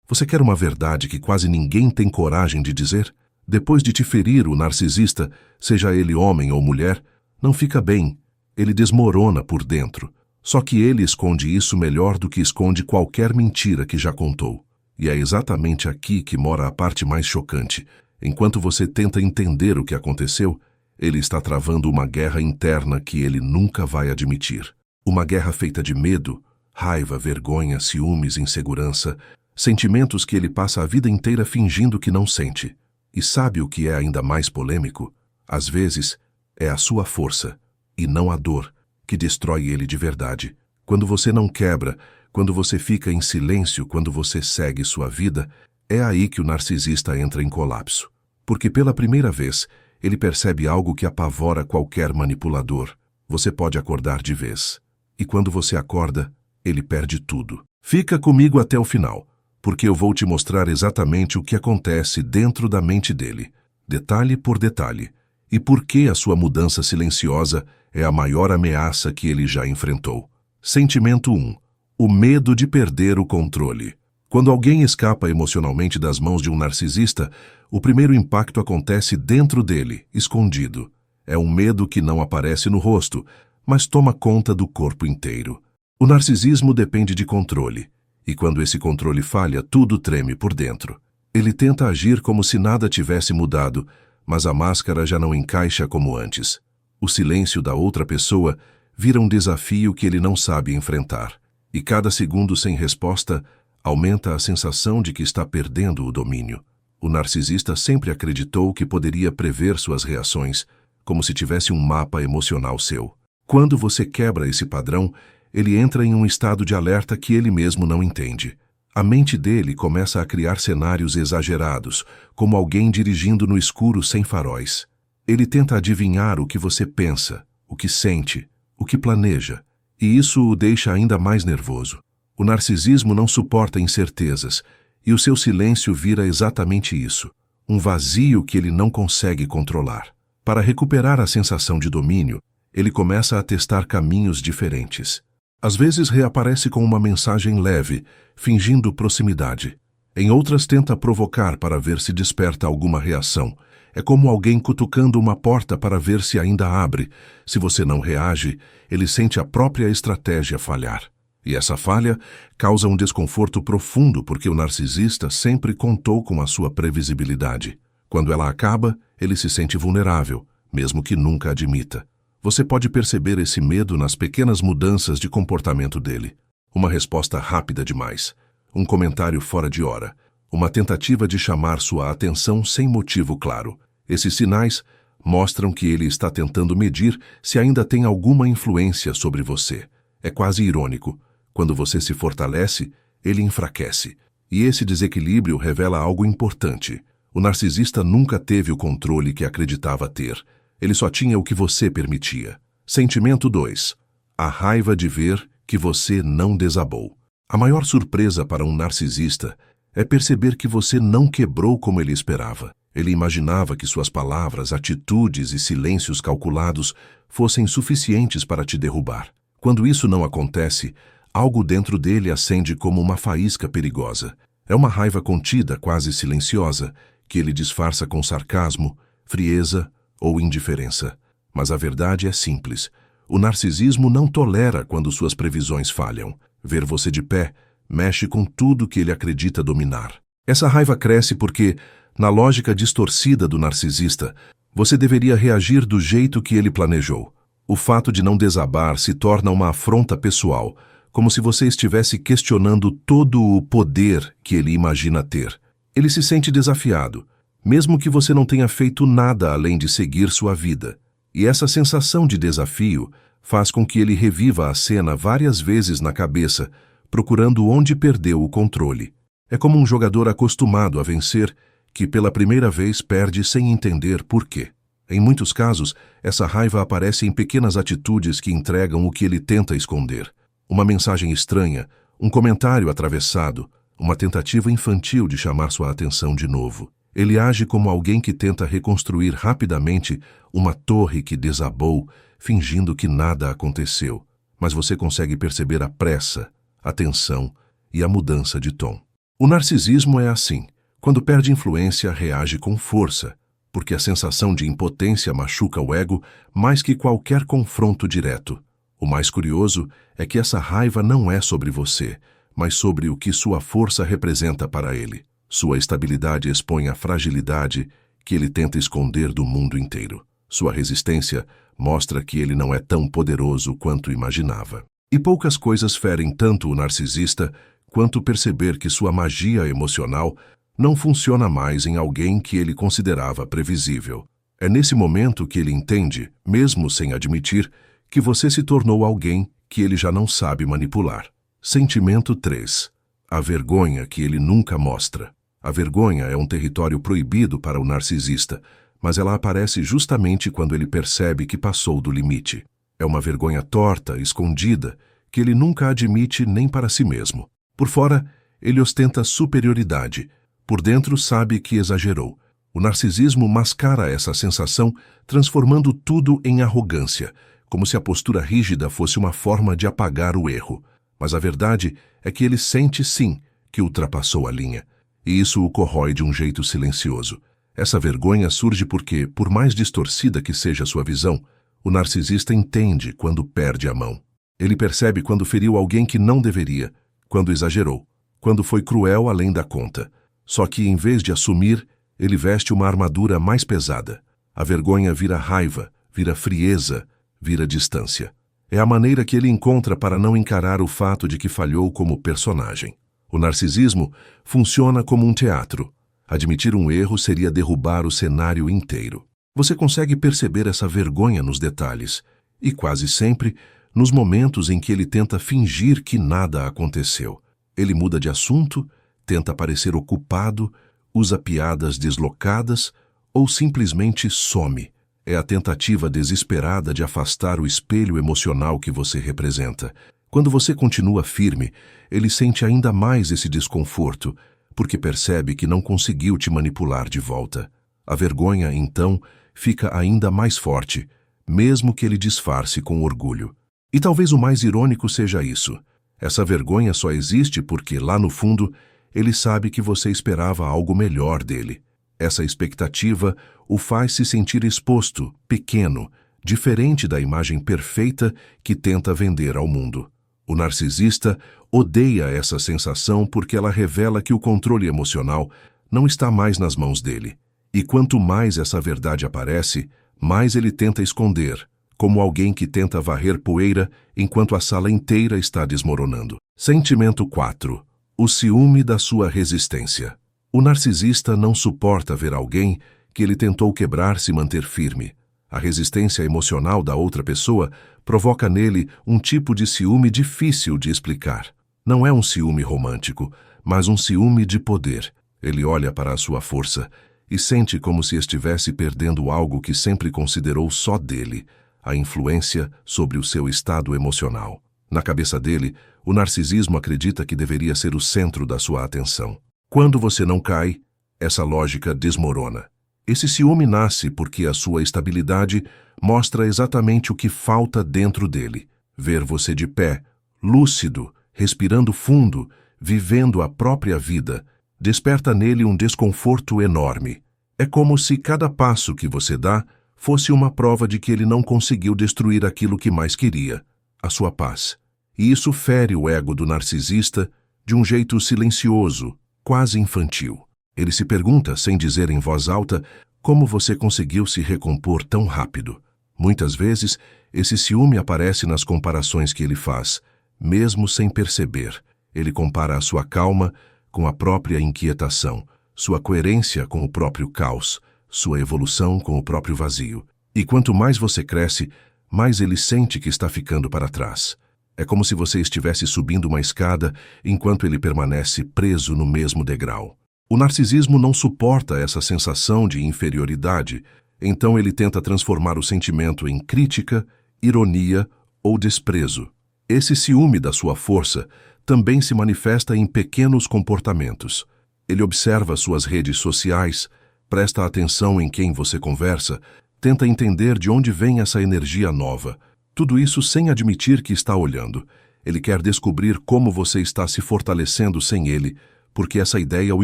Você quer uma verdade que quase ninguém tem coragem de dizer? Depois de te ferir, o narcisista, seja ele homem ou mulher, não fica bem. Ele desmorona por dentro. Só que ele esconde isso melhor do que esconde qualquer mentira que já contou. E é exatamente aqui que mora a parte mais chocante. Enquanto você tenta entender o que aconteceu, ele está travando uma guerra interna que ele nunca vai admitir. Uma guerra feita de medo, raiva, vergonha, ciúmes, insegurança, sentimentos que ele passa a vida inteira fingindo que não sente. E sabe o que é ainda mais polêmico? Às vezes, é a sua força, e não a dor, que destrói ele de verdade. Quando você não quebra, quando você fica em silêncio, quando você segue sua vida, é aí que o narcisista entra em colapso. Porque pela primeira vez, ele percebe algo que apavora qualquer manipulador. Você pode acordar de vez. E quando você acorda, ele perde tudo. Fica comigo até o final, porque eu vou te mostrar exatamente o que acontece dentro da mente dele, detalhe por detalhe, e por que a sua mudança silenciosa é a maior ameaça que ele já enfrentou. Sentimento 1. O medo de perder o controle. Quando alguém escapa emocionalmente das mãos de um narcisista, o primeiro impacto acontece dentro dele, escondido. É um medo que não aparece no rosto, mas toma conta do corpo inteiro. O narcisismo depende de controle, e quando esse controle falha, tudo treme por dentro. Ele tenta agir como se nada tivesse mudado, mas a máscara já não encaixa como antes. O silêncio da outra pessoa vira um desafio que ele não sabe enfrentar. E cada segundo sem resposta aumenta a sensação de que está perdendo o domínio. O narcisista sempre acreditou que poderia prever suas reações, como se tivesse um mapa emocional seu. Quando você quebra esse padrão, ele entra em um estado de alerta que ele mesmo não entende. A mente dele começa a criar cenários exagerados, como alguém dirigindo no escuro sem faróis. Ele tenta adivinhar o que você pensa, o que sente, o que planeja, e isso o deixa ainda mais nervoso. O narcisismo não suporta incertezas, e o seu silêncio vira exatamente isso, um vazio que ele não consegue controlar. Para recuperar a sensação de domínio, ele começa a testar caminhos diferentes. Às vezes reaparece com uma mensagem leve, fingindo proximidade. Em outras tenta provocar para ver se desperta alguma reação. É como alguém cutucando uma porta para ver se ainda abre. Se você não reage, ele sente a própria estratégia falhar. E essa falha causa um desconforto profundo porque o narcisista sempre contou com a sua previsibilidade. Quando ela acaba, ele se sente vulnerável, mesmo que nunca admita. Você pode perceber esse medo nas pequenas mudanças de comportamento dele. Uma resposta rápida demais, um comentário fora de hora, uma tentativa de chamar sua atenção sem motivo claro. Esses sinais mostram que ele está tentando medir se ainda tem alguma influência sobre você. É quase irônico. Quando você se fortalece, ele enfraquece. E esse desequilíbrio revela algo importante. O narcisista nunca teve o controle que acreditava ter. Ele só tinha o que você permitia. Sentimento 2. A raiva de ver que você não desabou. A maior surpresa para um narcisista é perceber que você não quebrou como ele esperava. Ele imaginava que suas palavras, atitudes e silêncios calculados fossem suficientes para te derrubar. Quando isso não acontece, algo dentro dele acende como uma faísca perigosa. É uma raiva contida, quase silenciosa, que ele disfarça com sarcasmo, frieza ou indiferença. Mas a verdade é simples. O narcisismo não tolera quando suas previsões falham. Ver você de pé mexe com tudo que ele acredita dominar. Essa raiva cresce porque, na lógica distorcida do narcisista, você deveria reagir do jeito que ele planejou. O fato de não desabar se torna uma afronta pessoal, como se você estivesse questionando todo o poder que ele imagina ter. Ele se sente desafiado, mesmo que você não tenha feito nada além de seguir sua vida. E essa sensação de desafio faz com que ele reviva a cena várias vezes na cabeça, procurando onde perdeu o controle. É como um jogador acostumado a vencer, que pela primeira vez perde sem entender por quê. Em muitos casos, essa raiva aparece em pequenas atitudes que entregam o que ele tenta esconder. Uma mensagem estranha, um comentário atravessado, uma tentativa infantil de chamar sua atenção de novo. Ele age como alguém que tenta reconstruir rapidamente uma torre que desabou, fingindo que nada aconteceu. Mas você consegue perceber a pressa, a tensão e a mudança de tom. O narcisismo é assim. Quando perde influência, reage com força, porque a sensação de impotência machuca o ego mais que qualquer confronto direto. O mais curioso é que essa raiva não é sobre você, mas sobre o que sua força representa para ele. Sua estabilidade expõe a fragilidade que ele tenta esconder do mundo inteiro. Sua resistência mostra que ele não é tão poderoso quanto imaginava. E poucas coisas ferem tanto o narcisista quanto perceber que sua magia emocional não funciona mais em alguém que ele considerava previsível. É nesse momento que ele entende, mesmo sem admitir, que você se tornou alguém que ele já não sabe manipular. Sentimento 3. A vergonha que ele nunca mostra. A vergonha é um território proibido para o narcisista, mas ela aparece justamente quando ele percebe que passou do limite. É uma vergonha torta, escondida, que ele nunca admite nem para si mesmo. Por fora, ele ostenta superioridade. Por dentro, sabe que exagerou. O narcisismo mascara essa sensação, transformando tudo em arrogância, como se a postura rígida fosse uma forma de apagar o erro. Mas a verdade é que ele sente, sim, que ultrapassou a linha. E isso o corrói de um jeito silencioso. Essa vergonha surge porque, por mais distorcida que seja sua visão, o narcisista entende quando perde a mão. Ele percebe quando feriu alguém que não deveria, quando exagerou, quando foi cruel além da conta. Só que, em vez de assumir, ele veste uma armadura mais pesada. A vergonha vira raiva, vira frieza, vira distância. É a maneira que ele encontra para não encarar o fato de que falhou como personagem. O narcisismo funciona como um teatro. Admitir um erro seria derrubar o cenário inteiro. Você consegue perceber essa vergonha nos detalhes, e quase sempre nos momentos em que ele tenta fingir que nada aconteceu. Ele muda de assunto, tenta parecer ocupado, usa piadas deslocadas ou simplesmente some. É a tentativa desesperada de afastar o espelho emocional que você representa. Quando você continua firme, ele sente ainda mais esse desconforto, porque percebe que não conseguiu te manipular de volta. A vergonha, então, fica ainda mais forte, mesmo que ele disfarce com orgulho. E talvez o mais irônico seja isso. Essa vergonha só existe porque, lá no fundo, ele sabe que você esperava algo melhor dele. Essa expectativa o faz se sentir exposto, pequeno, diferente da imagem perfeita que tenta vender ao mundo. O narcisista odeia essa sensação porque ela revela que o controle emocional não está mais nas mãos dele. E quanto mais essa verdade aparece, mais ele tenta esconder, como alguém que tenta varrer poeira enquanto a sala inteira está desmoronando. Sentimento 4. O ciúme da sua resistência. O narcisista não suporta ver alguém que ele tentou quebrar se manter firme. A resistência emocional da outra pessoa provoca nele um tipo de ciúme difícil de explicar. Não é um ciúme romântico, mas um ciúme de poder. Ele olha para a sua força e sente como se estivesse perdendo algo que sempre considerou só dele, a influência sobre o seu estado emocional. Na cabeça dele, o narcisismo acredita que deveria ser o centro da sua atenção. Quando você não cai, essa lógica desmorona. Esse ciúme nasce porque a sua estabilidade mostra exatamente o que falta dentro dele. Ver você de pé, lúcido, respirando fundo, vivendo a própria vida, desperta nele um desconforto enorme. É como se cada passo que você dá fosse uma prova de que ele não conseguiu destruir aquilo que mais queria, a sua paz. E isso fere o ego do narcisista de um jeito silencioso, quase infantil. Ele se pergunta, sem dizer em voz alta, como você conseguiu se recompor tão rápido. Muitas vezes, esse ciúme aparece nas comparações que ele faz, mesmo sem perceber. Ele compara a sua calma com a própria inquietação, sua coerência com o próprio caos, sua evolução com o próprio vazio. E quanto mais você cresce, mais ele sente que está ficando para trás. É como se você estivesse subindo uma escada enquanto ele permanece preso no mesmo degrau. O narcisismo não suporta essa sensação de inferioridade, então ele tenta transformar o sentimento em crítica, ironia ou desprezo. Esse ciúme da sua força também se manifesta em pequenos comportamentos. Ele observa suas redes sociais, presta atenção em quem você conversa, tenta entender de onde vem essa energia nova. Tudo isso sem admitir que está olhando. Ele quer descobrir como você está se fortalecendo sem ele, porque essa ideia o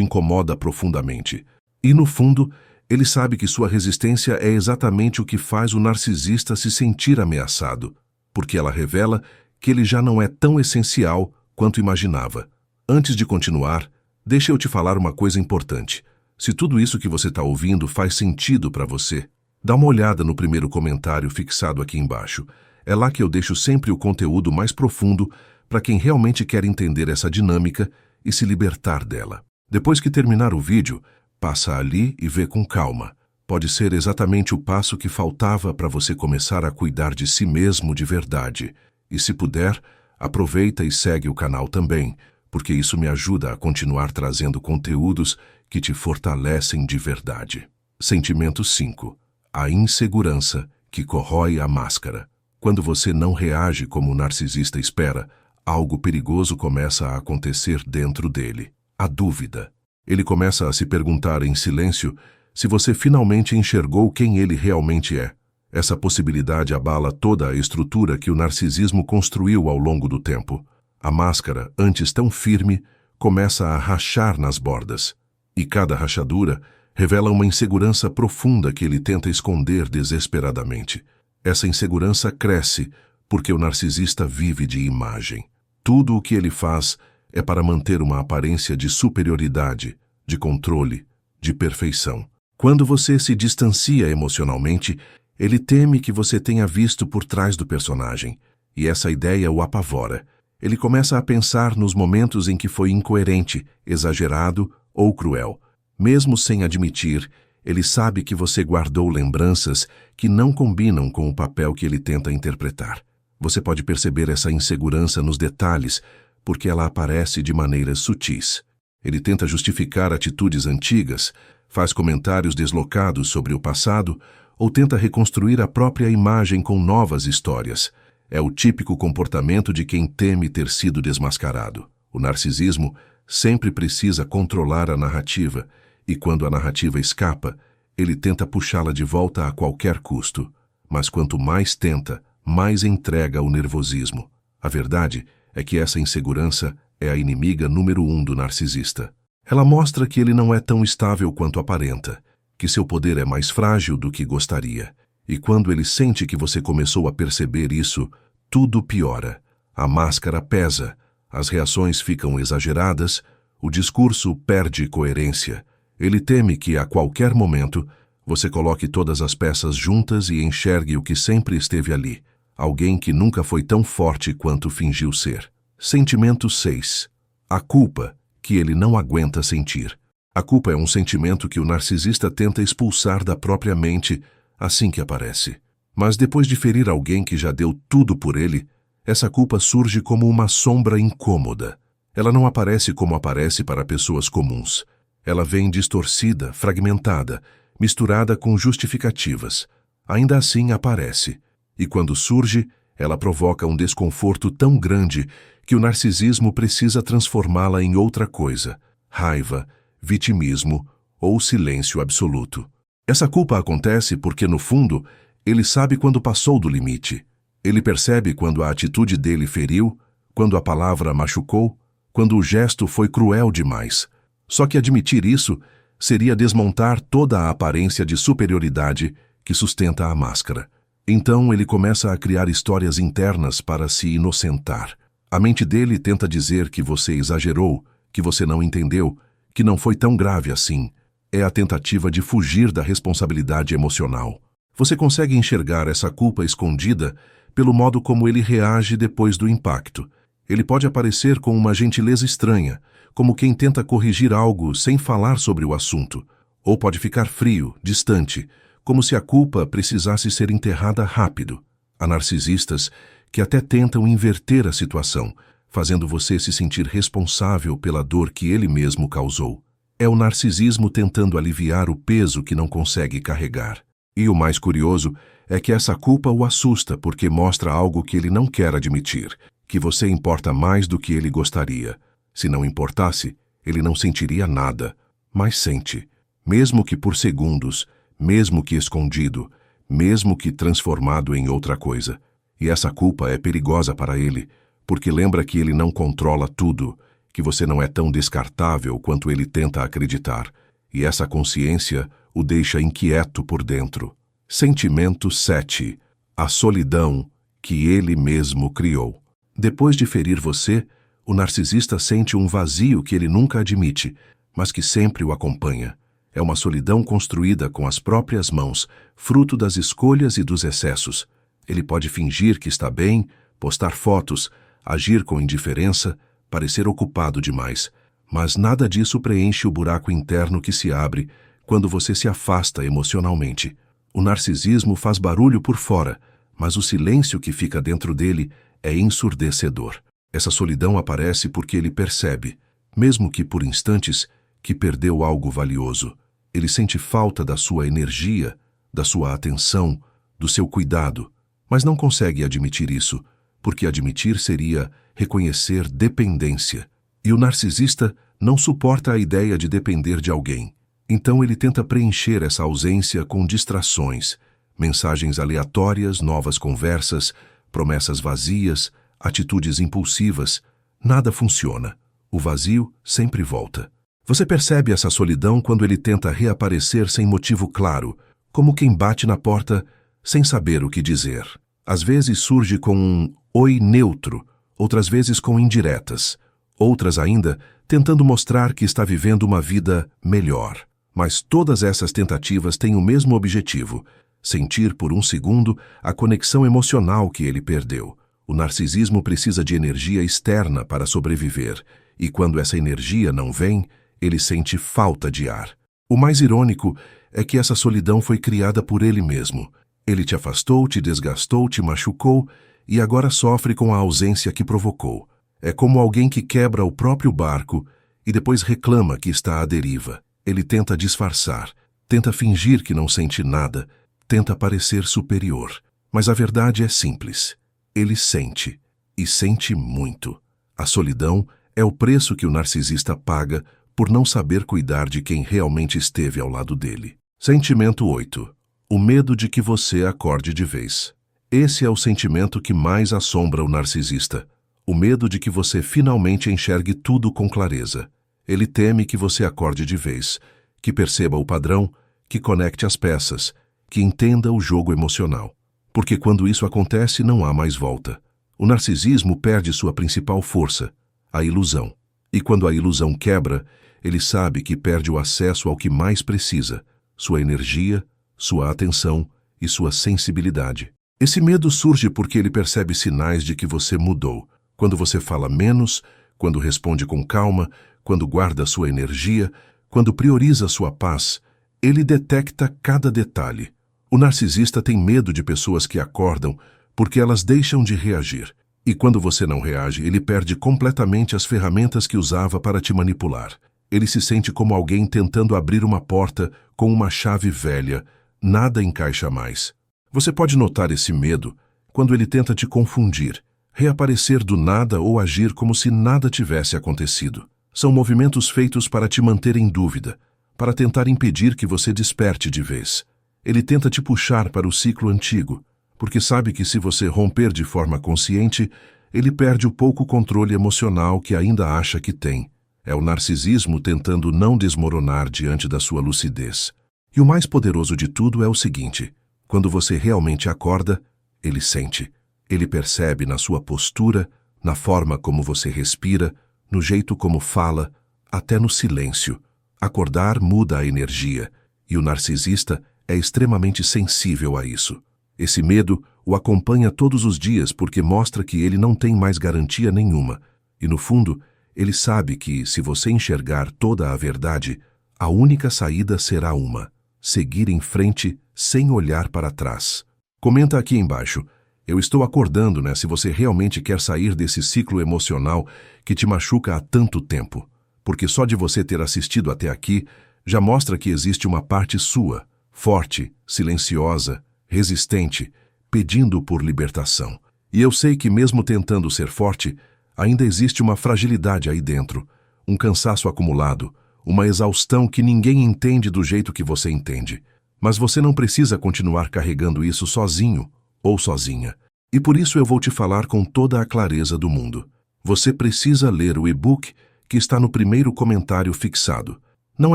incomoda profundamente. E, no fundo, ele sabe que sua resistência é exatamente o que faz o narcisista se sentir ameaçado, porque ela revela que ele já não é tão essencial quanto imaginava. Antes de continuar, deixa eu te falar uma coisa importante. Se tudo isso que você está ouvindo faz sentido para você, dá uma olhada no primeiro comentário fixado aqui embaixo. É lá que eu deixo sempre o conteúdo mais profundo para quem realmente quer entender essa dinâmica e se libertar dela. Depois que terminar o vídeo, passa ali e vê com calma. Pode ser exatamente o passo que faltava para você começar a cuidar de si mesmo de verdade. E se puder, aproveita e segue o canal também, porque isso me ajuda a continuar trazendo conteúdos que te fortalecem de verdade. Sentimento 5. A insegurança que corrói a máscara. Quando você não reage como o narcisista espera, algo perigoso começa a acontecer dentro dele. A dúvida. Ele começa a se perguntar em silêncio se você finalmente enxergou quem ele realmente é. Essa possibilidade abala toda a estrutura que o narcisismo construiu ao longo do tempo. A máscara, antes tão firme, começa a rachar nas bordas. E cada rachadura revela uma insegurança profunda que ele tenta esconder desesperadamente. Essa insegurança cresce porque o narcisista vive de imagem. Tudo o que ele faz é para manter uma aparência de superioridade, de controle, de perfeição. Quando você se distancia emocionalmente, ele teme que você tenha visto por trás do personagem, e essa ideia o apavora. Ele começa a pensar nos momentos em que foi incoerente, exagerado ou cruel. Mesmo sem admitir, ele sabe que você guardou lembranças que não combinam com o papel que ele tenta interpretar. Você pode perceber essa insegurança nos detalhes, porque ela aparece de maneiras sutis. Ele tenta justificar atitudes antigas, faz comentários deslocados sobre o passado ou tenta reconstruir a própria imagem com novas histórias. É o típico comportamento de quem teme ter sido desmascarado. O narcisismo sempre precisa controlar a narrativa, e quando a narrativa escapa, ele tenta puxá-la de volta a qualquer custo. Mas quanto mais tenta, mais entrega o nervosismo. A verdade é que essa insegurança é a inimiga número 1 do narcisista. Ela mostra que ele não é tão estável quanto aparenta, que seu poder é mais frágil do que gostaria. E quando ele sente que você começou a perceber isso, tudo piora. A máscara pesa, as reações ficam exageradas, o discurso perde coerência. Ele teme que, a qualquer momento, você coloque todas as peças juntas e enxergue o que sempre esteve ali. Alguém que nunca foi tão forte quanto fingiu ser. Sentimento 6. A culpa que ele não aguenta sentir. A culpa é um sentimento que o narcisista tenta expulsar da própria mente assim que aparece. Mas depois de ferir alguém que já deu tudo por ele, essa culpa surge como uma sombra incômoda. Ela não aparece como aparece para pessoas comuns. Ela vem distorcida, fragmentada, misturada com justificativas. Ainda assim aparece. E quando surge, ela provoca um desconforto tão grande que o narcisismo precisa transformá-la em outra coisa: raiva, vitimismo ou silêncio absoluto. Essa culpa acontece porque, no fundo, ele sabe quando passou do limite. Ele percebe quando a atitude dele feriu, quando a palavra machucou, quando o gesto foi cruel demais. Só que admitir isso seria desmontar toda a aparência de superioridade que sustenta a máscara. Então ele começa a criar histórias internas para se inocentar. A mente dele tenta dizer que você exagerou, que você não entendeu, que não foi tão grave assim. É a tentativa de fugir da responsabilidade emocional. Você consegue enxergar essa culpa escondida pelo modo como ele reage depois do impacto. Ele pode aparecer com uma gentileza estranha, como quem tenta corrigir algo sem falar sobre o assunto. Ou pode ficar frio, distante, como se a culpa precisasse ser enterrada rápido. Há narcisistas que até tentam inverter a situação, fazendo você se sentir responsável pela dor que ele mesmo causou. É o narcisismo tentando aliviar o peso que não consegue carregar. E o mais curioso é que essa culpa o assusta porque mostra algo que ele não quer admitir, que você importa mais do que ele gostaria. Se não importasse, ele não sentiria nada, mas sente, mesmo que por segundos, mesmo que escondido, mesmo que transformado em outra coisa. E essa culpa é perigosa para ele, porque lembra que ele não controla tudo, que você não é tão descartável quanto ele tenta acreditar, e essa consciência o deixa inquieto por dentro. Sentimento 7. A solidão que ele mesmo criou. Depois de ferir você, o narcisista sente um vazio que ele nunca admite, mas que sempre o acompanha. É uma solidão construída com as próprias mãos, fruto das escolhas e dos excessos. Ele pode fingir que está bem, postar fotos, agir com indiferença, parecer ocupado demais, mas nada disso preenche o buraco interno que se abre quando você se afasta emocionalmente. O narcisismo faz barulho por fora, mas o silêncio que fica dentro dele é ensurdecedor. Essa solidão aparece porque ele percebe, mesmo que por instantes, que perdeu algo valioso. Ele sente falta da sua energia, da sua atenção, do seu cuidado, mas não consegue admitir isso, porque admitir seria reconhecer dependência. E o narcisista não suporta a ideia de depender de alguém. Então ele tenta preencher essa ausência com distrações, mensagens aleatórias, novas conversas, promessas vazias, atitudes impulsivas. Nada funciona. O vazio sempre volta. Você percebe essa solidão quando ele tenta reaparecer sem motivo claro, como quem bate na porta sem saber o que dizer. Às vezes surge com um oi neutro, outras vezes com indiretas, outras ainda tentando mostrar que está vivendo uma vida melhor. Mas todas essas tentativas têm o mesmo objetivo: sentir por um segundo a conexão emocional que ele perdeu. O narcisismo precisa de energia externa para sobreviver, e quando essa energia não vem, ele sente falta de ar. O mais irônico é que essa solidão foi criada por ele mesmo. Ele te afastou, te desgastou, te machucou e agora sofre com a ausência que provocou. É como alguém que quebra o próprio barco e depois reclama que está à deriva. Ele tenta disfarçar, tenta fingir que não sente nada, tenta parecer superior. Mas a verdade é simples. Ele sente, e sente muito. A solidão é o preço que o narcisista paga por não saber cuidar de quem realmente esteve ao lado dele. Sentimento 8. O medo de que você acorde de vez. Esse é o sentimento que mais assombra o narcisista. O medo de que você finalmente enxergue tudo com clareza. Ele teme que você acorde de vez, que perceba o padrão, que conecte as peças, que entenda o jogo emocional. Porque quando isso acontece, não há mais volta. O narcisismo perde sua principal força, a ilusão. E quando a ilusão quebra, ele sabe que perde o acesso ao que mais precisa: sua energia, sua atenção e sua sensibilidade. Esse medo surge porque ele percebe sinais de que você mudou. Quando você fala menos, quando responde com calma, quando guarda sua energia, quando prioriza sua paz, ele detecta cada detalhe. O narcisista tem medo de pessoas que acordam porque elas deixam de reagir. E quando você não reage, ele perde completamente as ferramentas que usava para te manipular. Ele se sente como alguém tentando abrir uma porta com uma chave velha. Nada encaixa mais. Você pode notar esse medo quando ele tenta te confundir, reaparecer do nada ou agir como se nada tivesse acontecido. São movimentos feitos para te manter em dúvida, para tentar impedir que você desperte de vez. Ele tenta te puxar para o ciclo antigo, porque sabe que se você romper de forma consciente, ele perde o pouco controle emocional que ainda acha que tem. É o narcisismo tentando não desmoronar diante da sua lucidez. E o mais poderoso de tudo é o seguinte: quando você realmente acorda, ele sente. Ele percebe na sua postura, na forma como você respira, no jeito como fala, até no silêncio. Acordar muda a energia, e o narcisista é extremamente sensível a isso. Esse medo o acompanha todos os dias porque mostra que ele não tem mais garantia nenhuma. E no fundo, ele sabe que, se você enxergar toda a verdade, a única saída será uma: seguir em frente sem olhar para trás. Comenta aqui embaixo: eu estou acordando, né? Se você realmente quer sair desse ciclo emocional que te machuca há tanto tempo. Porque só de você ter assistido até aqui, já mostra que existe uma parte sua, forte, silenciosa, resistente, pedindo por libertação. E eu sei que mesmo tentando ser forte, ainda existe uma fragilidade aí dentro, um cansaço acumulado, uma exaustão que ninguém entende do jeito que você entende. Mas você não precisa continuar carregando isso sozinho ou sozinha. E por isso eu vou te falar com toda a clareza do mundo. Você precisa ler o e-book que está no primeiro comentário fixado. Não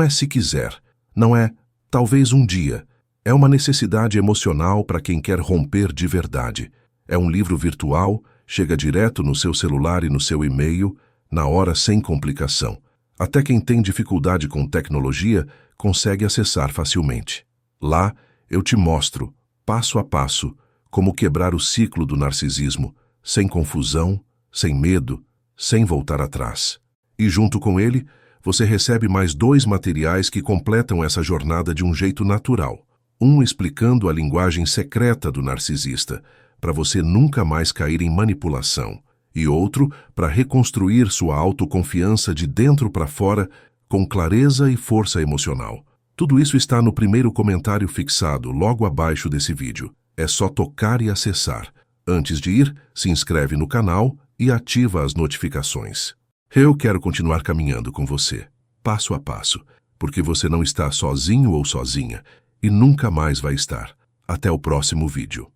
é se quiser, não é talvez um dia. É uma necessidade emocional para quem quer romper de verdade. É um livro virtual, chega direto no seu celular e no seu e-mail, na hora sem complicação. Até quem tem dificuldade com tecnologia consegue acessar facilmente. Lá, eu te mostro, passo a passo, como quebrar o ciclo do narcisismo, sem confusão, sem medo, sem voltar atrás. E junto com ele, você recebe mais 2 materiais que completam essa jornada de um jeito natural. Um explicando a linguagem secreta do narcisista, para você nunca mais cair em manipulação, e outro para reconstruir sua autoconfiança de dentro para fora com clareza e força emocional. Tudo isso está no primeiro comentário fixado logo abaixo desse vídeo. É só tocar e acessar. Antes de ir, se inscreve no canal e ativa as notificações. Eu quero continuar caminhando com você, passo a passo, porque você não está sozinho ou sozinha e nunca mais vai estar. Até o próximo vídeo.